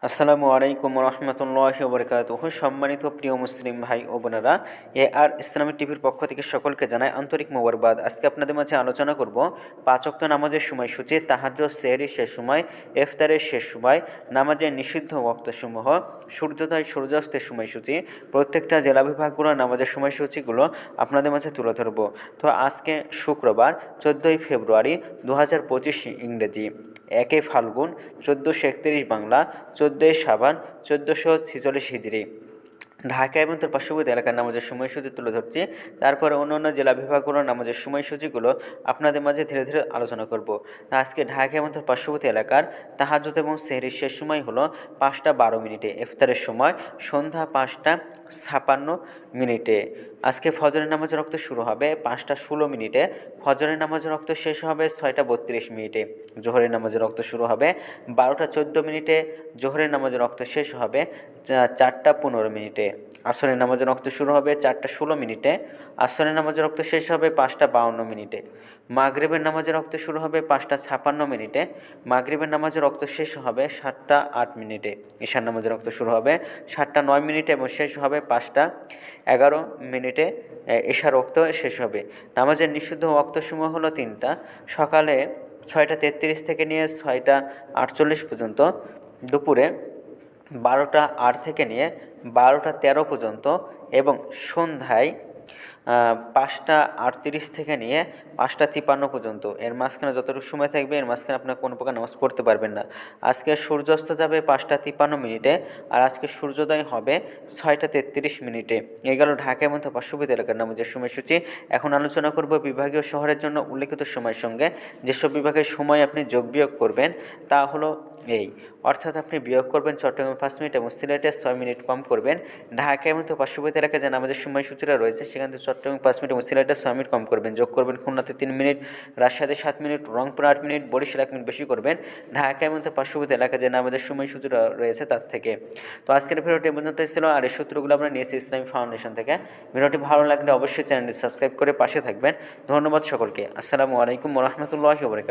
আসসালামু আলাইকুম রহমতুল্লাহি ওয়া বারাকাতুহু। সম্মানিত প্রিয় মুসলিম ভাই ও বোনেরা, আর ইসলামিক টিভির পক্ষ থেকে সকলকে জানাই আন্তরিক মোবারকবাদ। আজকে আপনাদের মাঝে আলোচনা করব 5 ওয়াক্ত নামাজের সময়সূচি, তাহাজ্জুদ, সেহরির শেষ সময়, ইফতারের শেষ সময়, নামাজের নিষিদ্ধ ওয়াক্তসমূহ, সূর্যোদয় সূর্যাস্তের সময়সূচি, প্রত্যেকটা জেলা বিভাগগুলোর নামাজের সময়সূচিগুলো আপনাদের মাঝে তুলে ধরব। তো আজকে শুক্রবার 14ই ফেব্রুয়ারি 2025 ইংরেজি, 1 ফাল্গুন 1431 বাংলা, 14 সাবান 1446 হিজরি। ঢাকা এবং তার পার্শ্ববর্তী এলাকার নামাজের সময়সূচি তুলে ধরছি। তারপরে অন্যান্য জেলা বিভাগগুলোর নামাজের সময়সূচিগুলো আপনাদের মাঝে ধীরে ধীরে আলোচনা করব। আজকে ঢাকা এবং তার পার্শ্ববর্তী এলাকার তাহাজ্জুদ এবং সেহরির শেষ সময় হলো 5টা 12 মিনিটে, ইফতারের সময় সন্ধ্যা 5টা 56 মিনিটে। আজকে ফজরের নামাজের রক্ত শুরু হবে 5টা 16 মিনিটে, ফজরের নামাজের রক্ত শেষ হবে 6টা 32 মিনিটে, জোহরের নামাজের রক্ত শুরু হবে 12টা 14 মিনিটে, জোহরের নামাজের রক্ত শেষ হবে 4টা 15 মিনিটে, আসরের নামাজের রক্ত শুরু হবে 4টা 16 মিনিটে, আসরের নামাজের রক্ত শেষ হবে 5টা 52 মিনিটে, মাগরিবের নামাজের রক্ত শুরু হবে 5টা 56 মিনিটে, মাগরিবের নামাজের রক্ত শেষ হবে 7টা 8 মিনিটে, ঈশার নামাজের রক্ত শুরু হবে 7টা 9 মিনিটে এবং শেষ হবে 5টা 11 মিনিটে, ঈশার রক্ত শেষ হবে। নামাজের নিষিদ্ধ ওয়াক্তসমূহ হলো 3টা, সকালে 6টা 33 থেকে নিয়ে 6টা 48 পর্যন্ত, দুপুরে 12টা 8 থেকে নিয়ে 12টা 13 পর্যন্ত এবং সন্ধ্যায় 5টা 38 থেকে নিয়ে 5টা 53 পর্যন্ত। এর মাঝখানে যতটুকু সময় থাকবে এর মাঝখানে আপনার কোনো প্রকার নামাজ পড়তে পারবেন না। আজকে সূর্যাস্ত যাবে 5টা 53 মিনিটে আর আজকে সূর্যোদয় হবে 6টা 33 মিনিটে। এই গেল ঢাকা এবং তার পার্শ্ববর্তী এলাকার নামাজের সময়সূচি। এখন আলোচনা করব বিভাগীয় শহরের জন্য উল্লেখিত সময়ের সঙ্গে যেসব বিভাগের সময় আপনি যোগ বিয়োগ করবেন তা হলো এই, অর্থাৎ আপনি বিয়োগ করবেন চট্টগ্রামে 5 মিনিট এবং সিলেটে 6 মিনিট কম করবেন। ঢাকা এবং তার পার্শ্ববর্তী এলাকায় যে নামাজের সময়সূচিটা রয়েছে সেখান থেকে চট্টগ্রামে 5 মিনিট এবং সিলেটে 6 মিনিট কম করবেন। যোগ করবেন খুলনাতে 3 মিনিট, রাজশাহীতে 7 minute, Rangpur 8 minute, Barishal 1 minute বেশি করবেন ঢাকা এবং তার পার্শ্ববর্তী এলাকায় যে নামাজের সময়সূচিটা রয়েছে তার থেকে। তো আজকের ভিডিওটি পর্যন্ত ছিল, আর এই সূত্রগুলো আমরা নিয়েছি ইসলামী ফাউন্ডেশন থেকে। ভিডিওটি ভালো লাগলে অবশ্যই চ্যানেলটি সাবস্ক্রাইব করে পাশে থাকবেন। ধন্যবাদ সকলকে। আসসালামু আলাইকুম ওয়া রাহমাতুল্লাহি ওয়া বারাকাতুহু।